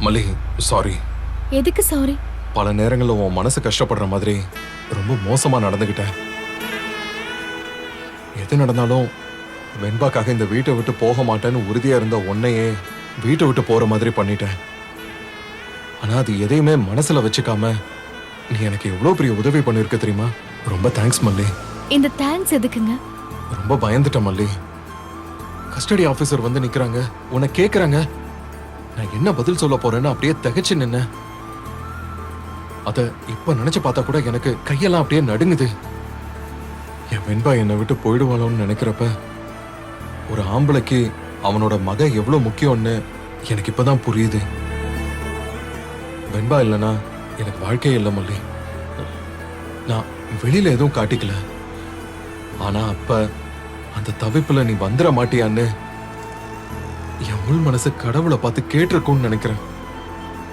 மல்லி, சாரி. எதுக்கு சாரி? பல நேரங்களில் உன் மனசு கஷ்டப்படுற மாதிரி ரொம்ப மோசமா நடந்துகிட்டேன். எது நடந்தாலும் வெண்பாக்காக இந்த வீட்டை விட்டு போக மாட்டேன்னு உறுதியா இருந்த உன்னையே வீட்டை விட்டு போற மாதிரி பண்ணிட்டேன். ஆனா அது எதையுமே மனசுல வச்சுக்காம நீ எனக்கு எவ்வளவு பெரிய உதவி பண்ணிருக்க தெரியுமா? ரொம்ப தேங்க்ஸ் மல்லி. இந்த தேங்க்ஸ் எதுக்குங்க? ரொம்ப பயந்துட்டேன் மல்லி. கஸ்டடி ஆபீசர் வந்து நிக்கிறாங்க, உன்னை கேக்குறாங்க. நான் என்ன பதில் சொல்ல போறேன்னு அப்படியே திகைச்சு நின்ன. அத இப்ப நினைச்சு பார்த்தா கூட எனக்கு கையெல்லாம் அப்படியே நடுங்குது. என் வெண்பா என்னை விட்டு போயிடுவாளோன்னு நினைக்கிறப்ப ஒரு ஆம்பளைக்கு அவனோட மக எவ்வளவு முக்கியம்னு எனக்கு இப்பதான் புரியுது. வெண்பா இல்லைன்னா எனக்கு வாழ்க்கையே இல்லை மல்லி. நான் வெளியில எதுவும் காட்டிக்கல. ஆனா அப்ப அந்த தவிப்புல நீ வந்துட மாட்டியான்னு என் உள் மனசு கடவுளை பார்த்து கேட்டிருக்கும்னு நினைக்கிறேன்.